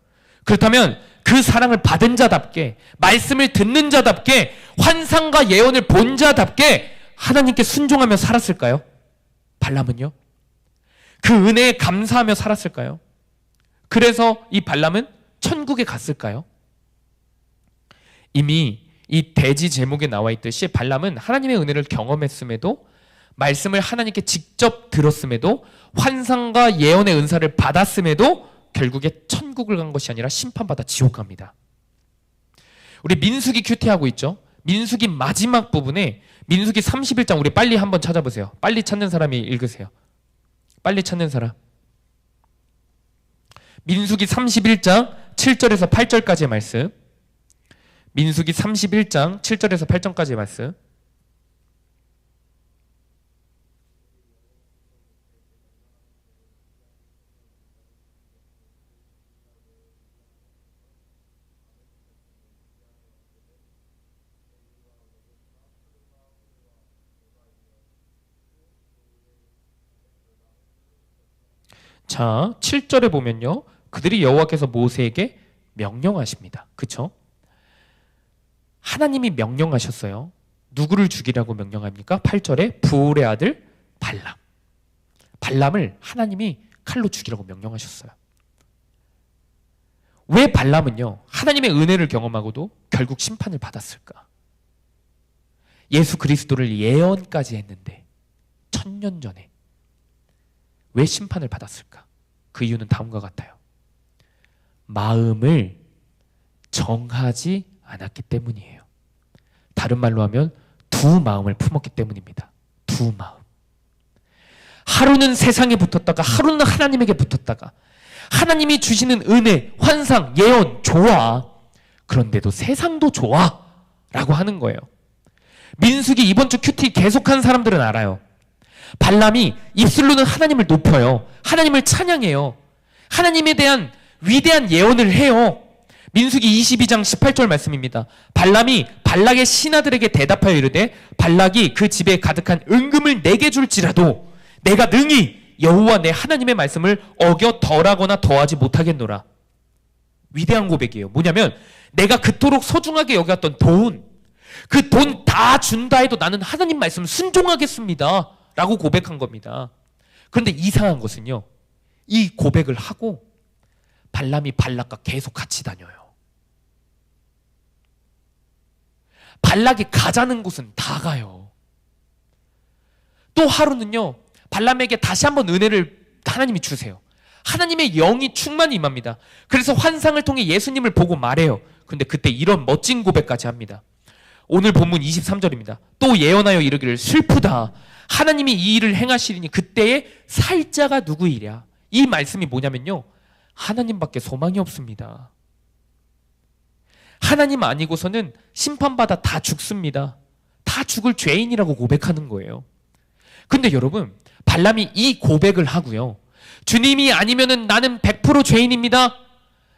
그렇다면 그 사랑을 받은 자답게, 말씀을 듣는 자답게, 환상과 예언을 본 자답게 하나님께 순종하며 살았을까요? 발람은요? 그 은혜에 감사하며 살았을까요? 그래서 이 발람은 천국에 갔을까요? 이미 이 대지 제목에 나와 있듯이 발람은 하나님의 은혜를 경험했음에도, 말씀을 하나님께 직접 들었음에도, 환상과 예언의 은사를 받았음에도 결국에 천국을 간 것이 아니라 심판받아 지옥 갑니다. 우리 민수기 큐티하고 있죠? 민수기 마지막 부분에 민수기 31장, 우리 빨리 한번 찾아보세요. 빨리 찾는 사람이 읽으세요. 빨리 찾는 사람. 민수기 31장 7절에서 8절까지의 말씀. 민수기 31장 7절에서 8절까지의 말씀. 자, 7절에 보면요, 그들이 여호와께서 모세에게 명령하십니다. 그쵸? 하나님이 명령하셨어요. 누구를 죽이라고 명령합니까? 8절에 부올의 아들 발람. 발람을 하나님이 칼로 죽이라고 명령하셨어요. 왜 발람은요, 하나님의 은혜를 경험하고도 결국 심판을 받았을까? 예수 그리스도를 예언까지 했는데 1000년 전에 왜 심판을 받았을까? 그 이유는 다음과 같아요. 마음을 정하지 않았기 때문이에요. 다른 말로 하면 두 마음을 품었기 때문입니다. 두 마음. 하루는 세상에 붙었다가 하루는 하나님에게 붙었다가 하나님이 주시는 은혜, 환상, 예언 좋아. 그런데도 세상도 좋아 라고 하는 거예요. 민수기 이번 주 큐티 계속한 사람들은 알아요. 발람이 입술로는 하나님을 높여요. 하나님을 찬양해요. 하나님에 대한 위대한 예언을 해요. 민수기 22장 18절 말씀입니다. 발람이 발락의 신하들에게 대답하여 이르되 발락이 그 집에 가득한 은금을 내게 줄지라도 내가 능히 여호와 내 하나님의 말씀을 어겨 덜하거나 더하지 못하겠노라. 위대한 고백이에요. 뭐냐면 내가 그토록 소중하게 여겼던 돈, 그 돈 다 준다 해도 나는 하나님 말씀을 순종하겠습니다 라고 고백한 겁니다. 그런데 이상한 것은요, 이 고백을 하고 발람이 발락과 계속 같이 다녀요. 발락이 가자는 곳은 다 가요. 또 하루는요, 발람에게 다시 한번 은혜를 하나님이 주세요. 하나님의 영이 충만히 임합니다. 그래서 환상을 통해 예수님을 보고 말해요. 그런데 그때 이런 멋진 고백까지 합니다. 오늘 본문 23절입니다. 또 예언하여 이르기를 슬프다. 하나님이 이 일을 행하시리니 그때에 살자가 누구이랴. 이 말씀이 뭐냐면요, 하나님밖에 소망이 없습니다. 하나님 아니고서는 심판받아 다 죽습니다. 다 죽을 죄인이라고 고백하는 거예요. 근데 여러분, 발람이 이 고백을 하고요, 주님이 아니면은 나는 100% 죄인입니다.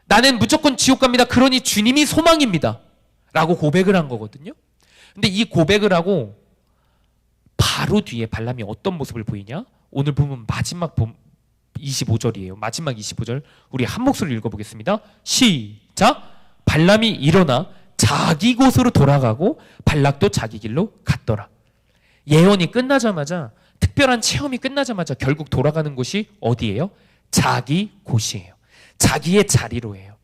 나는 무조건 지옥 갑니다. 그러니 주님이 소망입니다 라고 고백을 한 거거든요. 근데 이 고백을 하고 바로 뒤에 발람이 어떤 모습을 보이냐? 오늘 보면 마지막 25절이에요. 마지막 25절 우리 한 목소리로 읽어보겠습니다. 시작! 발람이 일어나 자기 곳으로 돌아가고 발락도 자기 길로 갔더라. 예언이 끝나자마자, 특별한 체험이 끝나자마자 결국 돌아가는 곳이 어디예요? 자기 곳이에요. 자기의 자리로예요.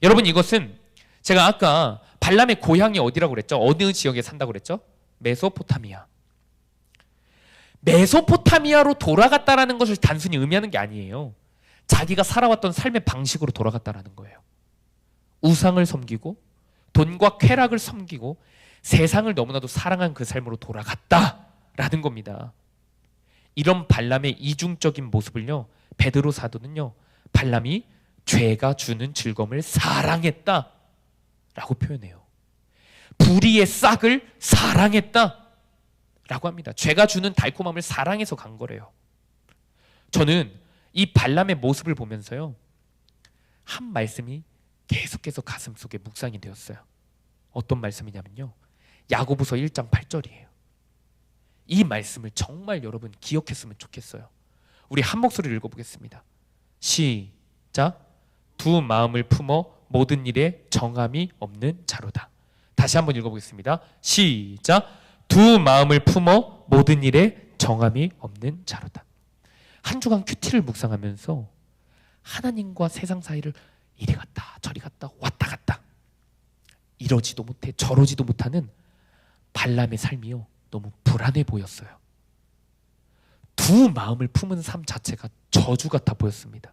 여러분, 이것은 제가 아까 발람의 고향이 어디라고 그랬죠? 어느 지역에 산다고 그랬죠? 메소포타미아. 메소포타미아로 돌아갔다라는 것을 단순히 의미하는 게 아니에요. 자기가 살아왔던 삶의 방식으로 돌아갔다라는 거예요. 우상을 섬기고 돈과 쾌락을 섬기고 세상을 너무나도 사랑한 그 삶으로 돌아갔다라는 겁니다. 이런 발람의 이중적인 모습을요, 베드로 사도는요, 발람이 죄가 주는 즐거움을 사랑했다 라고 표현해요. 불의의 싹을 사랑했다 라고 합니다. 죄가 주는 달콤함을 사랑해서 간 거래요. 저는 이 발람의 모습을 보면서요, 한 말씀이 계속해서 가슴속에 묵상이 되었어요. 어떤 말씀이냐면요, 야고보서 1장 8절이에요. 이 말씀을 정말 여러분 기억했으면 좋겠어요. 우리 한 목소리를 읽어보겠습니다. 시작! 두 마음을 품어 모든 일에 정함이 없는 자로다. 다시 한번 읽어보겠습니다. 시작! 두 마음을 품어 모든 일에 정함이 없는 자로다. 한 주간 큐티를 묵상하면서 하나님과 세상 사이를 이리 갔다 저리 갔다 왔다 갔다 이러지도 못해 저러지도 못하는 발람의 삶이요, 너무 불안해 보였어요. 두 마음을 품은 삶 자체가 저주 같아 보였습니다.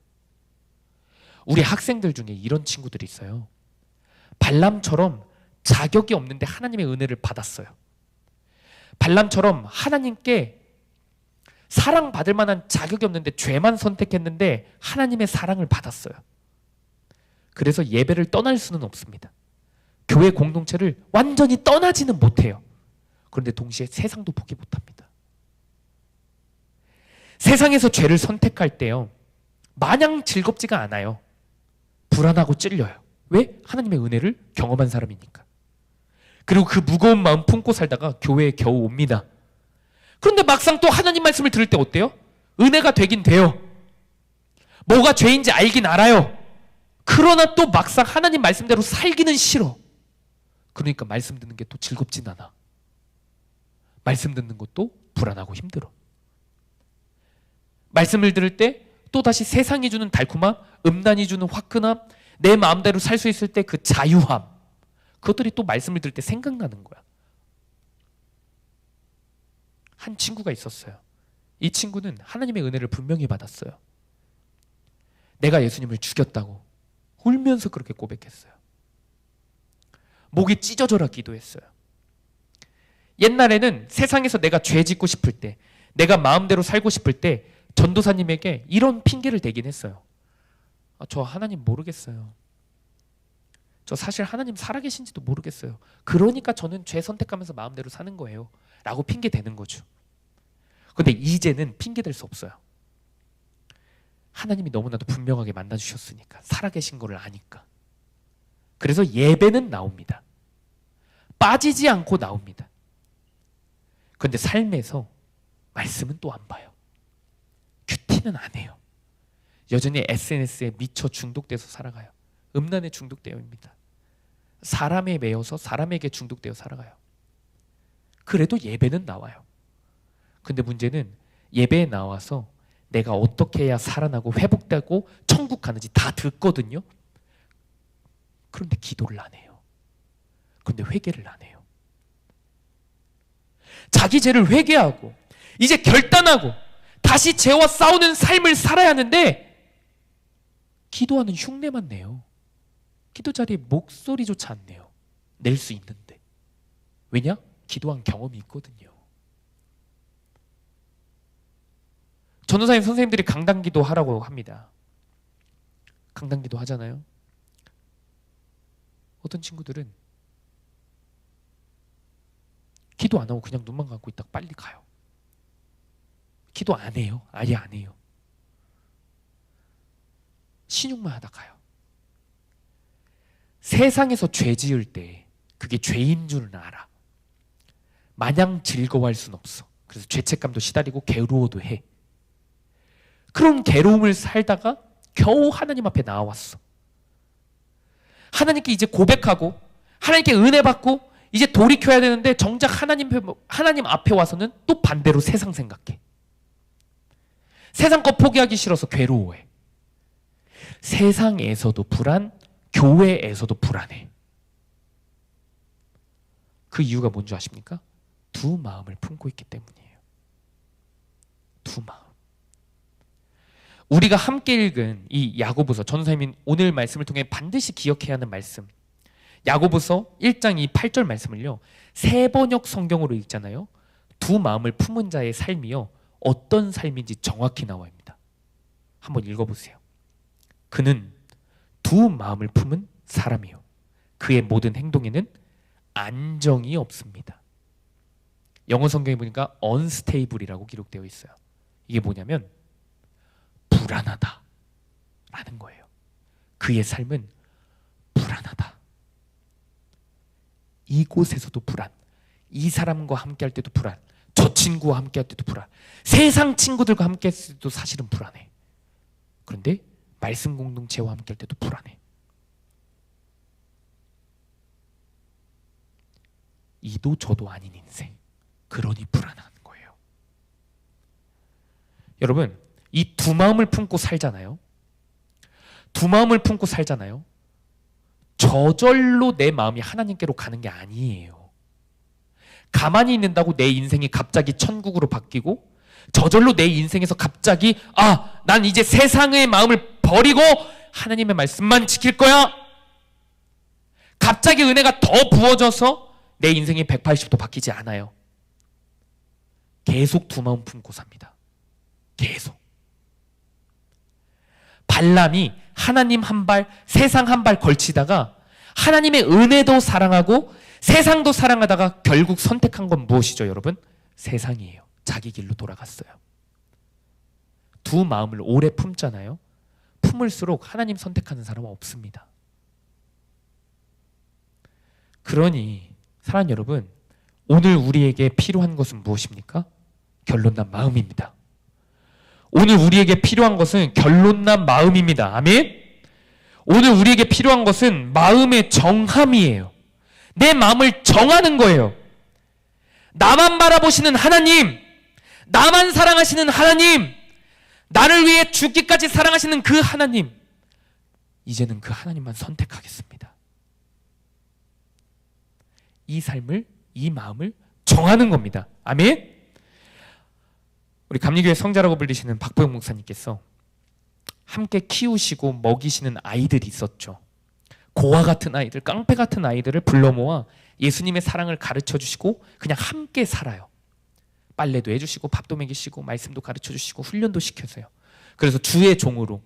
우리 학생들 중에 이런 친구들이 있어요. 발람처럼 자격이 없는데 하나님의 은혜를 받았어요. 발람처럼 하나님께 사랑받을 만한 자격이 없는데 죄만 선택했는데 하나님의 사랑을 받았어요. 그래서 예배를 떠날 수는 없습니다. 교회 공동체를 완전히 떠나지는 못해요. 그런데 동시에 세상도 포기 못합니다. 세상에서 죄를 선택할 때요, 마냥 즐겁지가 않아요. 불안하고 찔려요. 왜? 하나님의 은혜를 경험한 사람이니까. 그리고 그 무거운 마음 품고 살다가 교회에 겨우 옵니다. 그런데 막상 또 하나님 말씀을 들을 때 어때요? 은혜가 되긴 돼요. 뭐가 죄인지 알긴 알아요. 그러나 또 막상 하나님 말씀대로 살기는 싫어. 그러니까 말씀 듣는 게 또 즐겁진 않아. 말씀 듣는 것도 불안하고 힘들어. 말씀을 들을 때 또다시 세상이 주는 달콤함, 음란이 주는 화끈함, 내 마음대로 살 수 있을 때 그 자유함, 그것들이 또 말씀을 들을 때 생각나는 거야. 한 친구가 있었어요. 이 친구는 하나님의 은혜를 분명히 받았어요. 내가 예수님을 죽였다고 울면서 그렇게 고백했어요. 목이 찢어져라 기도했어요. 옛날에는 세상에서 내가 죄 짓고 싶을 때, 내가 마음대로 살고 싶을 때 전도사님에게 이런 핑계를 대긴 했어요. 저 하나님 모르겠어요. 저 사실 하나님 살아계신지도 모르겠어요. 그러니까 저는 죄 선택하면서 마음대로 사는 거예요. 라고 핑계 대는 거죠. 근데 이제는 핑계 댈 수 없어요. 하나님이 너무나도 분명하게 만나주셨으니까, 살아계신 거를 아니까. 그래서 예배는 나옵니다. 빠지지 않고 나옵니다. 그런데 삶에서 말씀은 또 안 봐요. 큐티는 안 해요. 여전히 SNS에 미쳐 중독돼서 살아가요. 음란에 중독되어입니다. 사람에 매여서 사람에게 중독되어 살아가요. 그래도 예배는 나와요. 근데 문제는 예배에 나와서 내가 어떻게 해야 살아나고 회복되고 천국 가는지 다 듣거든요. 그런데 기도를 안 해요. 그런데 회개를 안 해요. 자기 죄를 회개하고 이제 결단하고 다시 죄와 싸우는 삶을 살아야 하는데 기도하는 흉내만 내요. 기도 자리에 목소리조차 안 내요. 낼 수 있는데. 왜냐? 기도한 경험이 있거든요. 전도사님 선생님들이 강단기도 하라고 합니다. 강단기도 하잖아요. 어떤 친구들은 기도 안 하고 그냥 눈만 감고 있다가 빨리 가요. 기도 안 해요. 아예 안 해요. 신용만 하다 가요. 세상에서 죄 지을 때 그게 죄인 줄은 알아. 마냥 즐거워할 순 없어. 그래서 죄책감도 시달리고 괴로워도 해. 그런 괴로움을 살다가 겨우 하나님 앞에 나왔어. 하나님께 이제 고백하고 하나님께 은혜 받고 이제 돌이켜야 되는데 정작 하나님 앞에 와서는 또 반대로 세상 생각해. 세상 거 포기하기 싫어서 괴로워해. 세상에서도 불안, 교회에서도 불안해. 그 이유가 뭔지 아십니까? 두 마음을 품고 있기 때문이에요. 두 마음. 우리가 함께 읽은 이 야고보서, 전도사님이 오늘 말씀을 통해 반드시 기억해야 하는 말씀, 야고보서 1장 이 8절 말씀을요, 새 번역 성경으로 읽잖아요. 두 마음을 품은 자의 삶이요, 어떤 삶인지 정확히 나와 있습니다. 한번 읽어보세요. 그는 두 마음을 품은 사람이요, 그의 모든 행동에는 안정이 없습니다. 영어 성경에 보니까 unstable이라고 기록되어 있어요. 이게 뭐냐면 불안하다 라는 거예요. 그의 삶은 불안하다. 이곳에서도 불안, 이 사람과 함께 할 때도 불안, 저 친구와 함께 할 때도 불안, 세상 친구들과 함께 했을 때도 사실은 불안해. 그런데 말씀 공동체와 함께 할 때도 불안해. 이도 저도 아닌 인생, 그러니 불안한 거예요. 여러분, 이 두 마음을 품고 살잖아요. 두 마음을 품고 살잖아요. 저절로 내 마음이 하나님께로 가는 게 아니에요. 가만히 있는다고 내 인생이 갑자기 천국으로 바뀌고, 저절로 내 인생에서 갑자기 난 이제 세상의 마음을 버리고 하나님의 말씀만 지킬 거야. 갑자기 은혜가 더 부어져서 내 인생이 180도 바뀌지 않아요. 계속 두 마음 품고 삽니다. 계속. 발람이 하나님 한 발, 세상 한 발 걸치다가 하나님의 은혜도 사랑하고 세상도 사랑하다가 결국 선택한 건 무엇이죠, 여러분? 세상이에요. 자기 길로 돌아갔어요. 두 마음을 오래 품잖아요. 품을수록 하나님 선택하는 사람은 없습니다. 그러니 사랑하는 여러분, 오늘 우리에게 필요한 것은 무엇입니까? 결론난 마음입니다. 오늘 우리에게 필요한 것은 결론난 마음입니다. 아멘? 오늘 우리에게 필요한 것은 마음의 정함이에요. 내 마음을 정하는 거예요. 나만 바라보시는 하나님, 나만 사랑하시는 하나님, 나를 위해 죽기까지 사랑하시는 그 하나님, 이제는 그 하나님만 선택하겠습니다. 이 삶을, 이 마음을 정하는 겁니다. 아멘? 우리 감리교회 성자라고 불리시는 박보영 목사님께서 함께 키우시고 먹이시는 아이들이 있었죠. 고아 같은 아이들, 깡패 같은 아이들을 불러 모아 예수님의 사랑을 가르쳐 주시고 그냥 함께 살아요. 빨래도 해주시고 밥도 먹이시고 말씀도 가르쳐 주시고 훈련도 시켜서요. 그래서 주의 종으로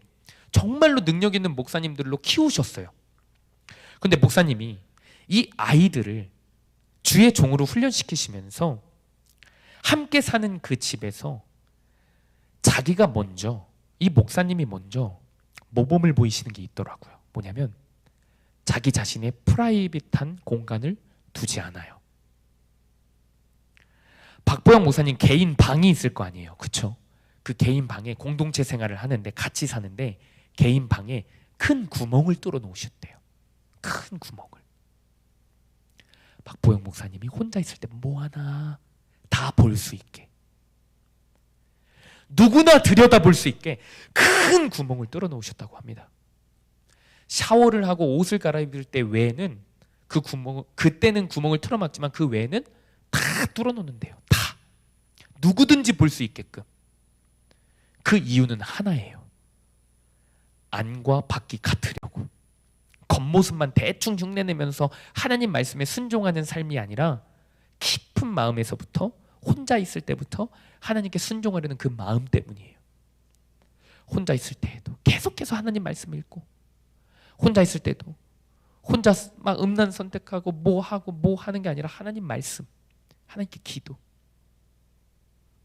정말로 능력 있는 목사님들로 키우셨어요. 근데 목사님이 이 아이들을 주의 종으로 훈련시키시면서 함께 사는 그 집에서 자기가 먼저, 이 목사님이 먼저 모범을 보이시는 게 있더라고요. 뭐냐면 자기 자신의 프라이빗한 공간을 두지 않아요. 박보영 목사님 개인 방이 있을 거 아니에요. 그렇죠? 그 개인 방에 공동체 생활을 하는데 같이 사는데 개인 방에 큰 구멍을 뚫어 놓으셨대요. 큰 구멍을. 박보영 목사님이 혼자 있을 때 뭐 하나 다 볼 수 있게, 누구나 들여다볼 수 있게 큰 구멍을 뚫어 놓으셨다고 합니다. 샤워를 하고 옷을 갈아입을 때 외에는 그 구멍, 그때는 구멍을 틀어막지만 그 외에는 다 뚫어 놓는데요. 다. 누구든지 볼 수 있게끔. 그 이유는 하나예요. 안과 밖이 같으려고. 겉모습만 대충 흉내내면서 하나님 말씀에 순종하는 삶이 아니라 깊은 마음에서부터, 혼자 있을 때부터 하나님께 순종하려는 그 마음 때문이에요. 혼자 있을 때에도 계속해서 하나님 말씀 읽고, 혼자 있을 때도 혼자 막 음란 선택하고 뭐 하고 뭐 하는 게 아니라 하나님 말씀, 하나님께 기도,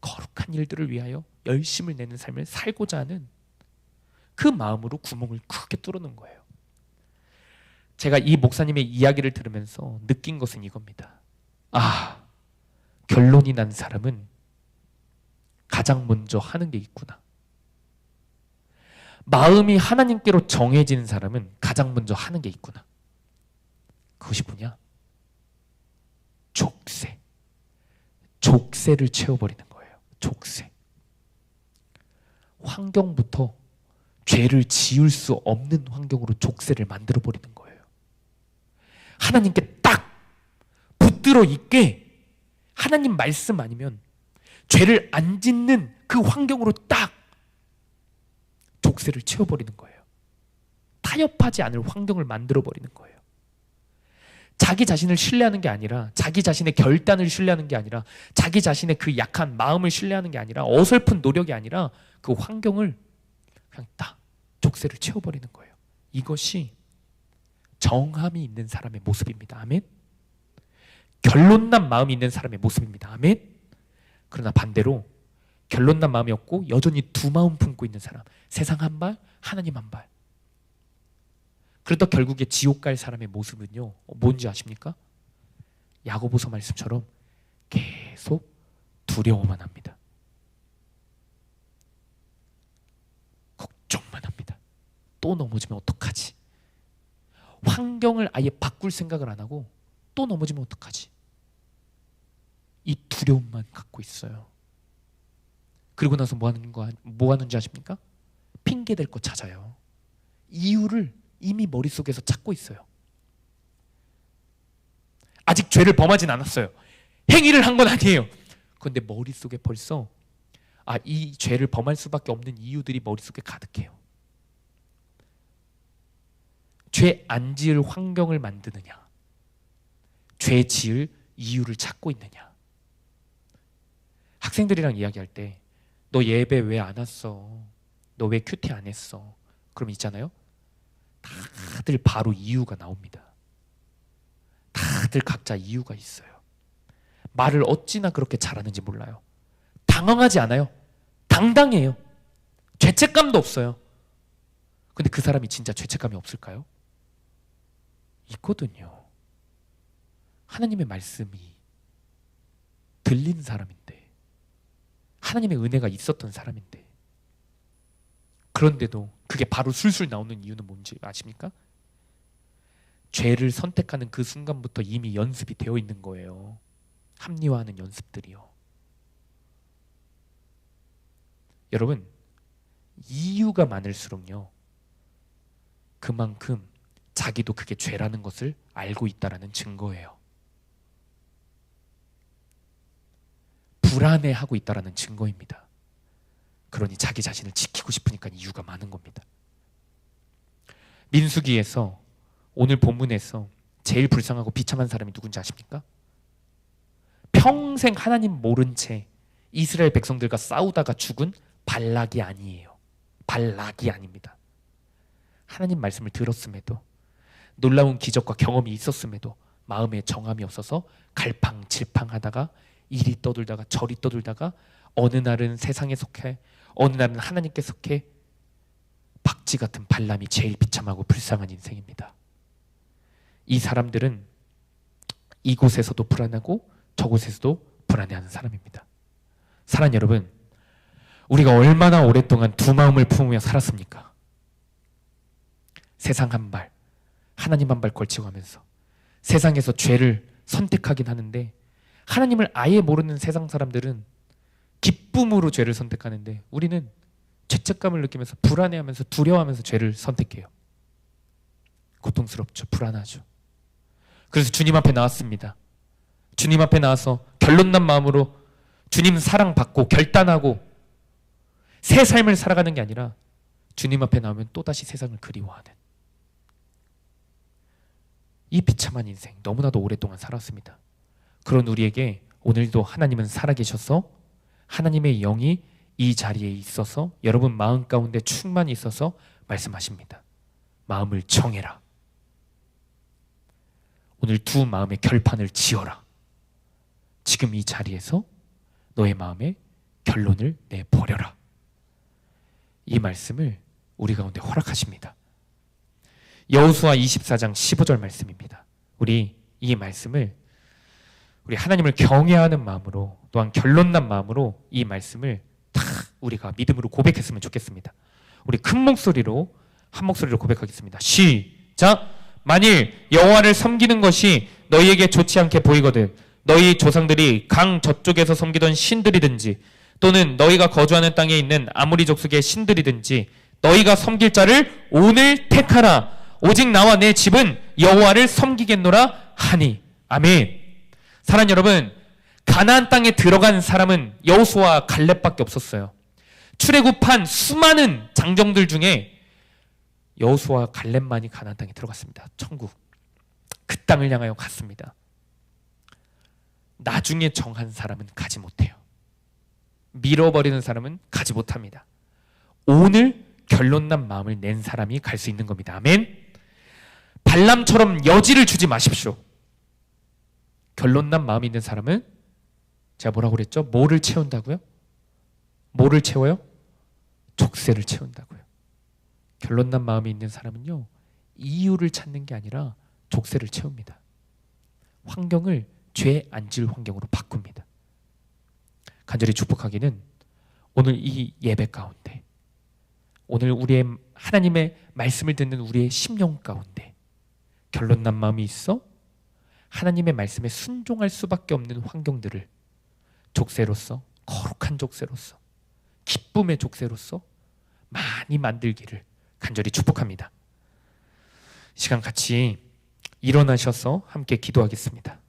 거룩한 일들을 위하여 열심을 내는 삶을 살고자 하는 그 마음으로 구멍을 크게 뚫어놓은 거예요. 제가 이 목사님의 이야기를 들으면서 느낀 것은 이겁니다. 아, 결론이 난 사람은 가장 먼저 하는 게 있구나. 마음이 하나님께로 정해진 사람은 가장 먼저 하는 게 있구나. 그것이 뭐냐? 족쇄. 족쇄를 채워버리는 거예요. 족쇄. 환경부터 죄를 지을 수 없는 환경으로 족쇄를 만들어버리는 거예요. 하나님께 딱 붙들어 있게 하나님 말씀 아니면 죄를 안 짓는 그 환경으로 딱 족쇄를 채워버리는 거예요. 타협하지 않을 환경을 만들어버리는 거예요. 자기 자신을 신뢰하는 게 아니라, 자기 자신의 결단을 신뢰하는 게 아니라, 자기 자신의 그 약한 마음을 신뢰하는 게 아니라, 어설픈 노력이 아니라 그 환경을 그냥 딱 족쇄를 채워버리는 거예요. 이것이 정함이 있는 사람의 모습입니다. 아멘. 결론난 마음이 있는 사람의 모습입니다. 아멘. 그러나 반대로 결론난 마음이 없고 여전히 두 마음 품고 있는 사람, 세상 한 발, 하나님 한 발, 그러다 결국에 지옥 갈 사람의 모습은요, 뭔지 아십니까? 야고보서 말씀처럼 계속 두려워만 합니다. 걱정만 합니다. 또 넘어지면 어떡하지? 환경을 아예 바꿀 생각을 안 하고 또 넘어지면 어떡하지? 이 두려움만 갖고 있어요. 그리고 나서 뭐 하는지 아십니까? 핑계 댈 거 찾아요. 이유를 이미 머릿속에서 찾고 있어요. 아직 죄를 범하진 않았어요. 행위를 한 건 아니에요. 그런데 머릿속에 벌써 이 죄를 범할 수밖에 없는 이유들이 머릿속에 가득해요. 죄 안 지을 환경을 만드느냐, 죄 지을 이유를 찾고 있느냐. 학생들이랑 이야기할 때 너 예배 왜 안 왔어? 너 왜 큐티 안 했어? 그럼 있잖아요, 다들 바로 이유가 나옵니다. 다들 각자 이유가 있어요. 말을 어찌나 그렇게 잘하는지 몰라요. 당황하지 않아요. 당당해요. 죄책감도 없어요. 근데 그 사람이 진짜 죄책감이 없을까요? 있거든요. 하나님의 말씀이 들린 사람인데, 하나님의 은혜가 있었던 사람인데, 그런데도 그게 바로 술술 나오는 이유는 뭔지 아십니까? 죄를 선택하는 그 순간부터 이미 연습이 되어 있는 거예요. 합리화하는 연습들이요. 여러분, 이유가 많을수록요, 그만큼 자기도 그게 죄라는 것을 알고 있다라는 증거예요. 불안해하고 있다라는 증거입니다. 그러니 자기 자신을 지키고 싶으니까 이유가 많은 겁니다. 민수기에서 오늘 본문에서 제일 불쌍하고 비참한 사람이 누군지 아십니까? 평생 하나님 모른 채 이스라엘 백성들과 싸우다가 죽은 발락이 아니에요. 발락이 아닙니다. 하나님 말씀을 들었음에도 놀라운 기적과 경험이 있었음에도 마음에 정함이 없어서 갈팡질팡하다가 이리 떠돌다가 저리 떠돌다가 어느 날은 세상에 속해 어느 날은 하나님께 속해 박쥐 같은 발람이 제일 비참하고 불쌍한 인생입니다. 이 사람들은 이곳에서도 불안하고 저곳에서도 불안해하는 사람입니다. 사랑하는 여러분, 우리가 얼마나 오랫동안 두 마음을 품으며 살았습니까? 세상 한 발, 하나님 한 발 걸치고 하면서 세상에서 죄를 선택하긴 하는데 하나님을 아예 모르는 세상 사람들은 기쁨으로 죄를 선택하는데 우리는 죄책감을 느끼면서 불안해하면서 두려워하면서 죄를 선택해요. 고통스럽죠. 불안하죠. 그래서 주님 앞에 나왔습니다. 주님 앞에 나와서 결론난 마음으로 주님 사랑받고 결단하고 새 삶을 살아가는 게 아니라 주님 앞에 나오면 또다시 세상을 그리워하는 이 비참한 인생 너무나도 오랫동안 살았습니다. 그런 우리에게 오늘도 하나님은 살아계셔서 하나님의 영이 이 자리에 있어서 여러분 마음 가운데 충만히 있어서 말씀하십니다. 마음을 정해라. 오늘 두 마음의 결판을 지어라. 지금 이 자리에서 너의 마음에 결론을 내버려라. 이 말씀을 우리 가운데 허락하십니다. 여호수아 24장 15절 말씀입니다. 우리 이 말씀을 우리 하나님을 경외하는 마음으로 또한 결론난 마음으로 이 말씀을 다 우리가 믿음으로 고백했으면 좋겠습니다. 우리 큰 목소리로 한 목소리로 고백하겠습니다. 시작! 만일 여호와를 섬기는 것이 너희에게 좋지 않게 보이거든 너희 조상들이 강 저쪽에서 섬기던 신들이든지 또는 너희가 거주하는 땅에 있는 아무리 족속의 신들이든지 너희가 섬길 자를 오늘 택하라. 오직 나와 내 집은 여호와를 섬기겠노라 하니. 아멘. 사랑하는 여러분, 가나안 땅에 들어간 사람은 여호수아와 갈렙밖에 없었어요. 출애굽한 수많은 장정들 중에 여호수아와 갈렙만이 가나안 땅에 들어갔습니다. 천국, 그 땅을 향하여 갔습니다. 나중에 정한 사람은 가지 못해요. 밀어버리는 사람은 가지 못합니다. 오늘 결론난 마음을 낸 사람이 갈 수 있는 겁니다. 아멘. 발람처럼 여지를 주지 마십시오. 결론난 마음이 있는 사람은 제가 뭐라고 그랬죠? 뭐를 채운다고요? 뭐를 채워요? 족쇄를 채운다고요. 결론난 마음이 있는 사람은요, 이유를 찾는 게 아니라 족쇄를 채웁니다. 환경을 죄 안 지을 환경으로 바꿉니다. 간절히 축복하기는 오늘 이 예배 가운데, 오늘 우리의 하나님의 말씀을 듣는 우리의 심령 가운데 결론난 마음이 있어 하나님의 말씀에 순종할 수밖에 없는 환경들을 족쇄로서, 거룩한 족쇄로서, 기쁨의 족쇄로서 많이 만들기를 간절히 축복합니다. 이 시간 같이 일어나셔서 함께 기도하겠습니다.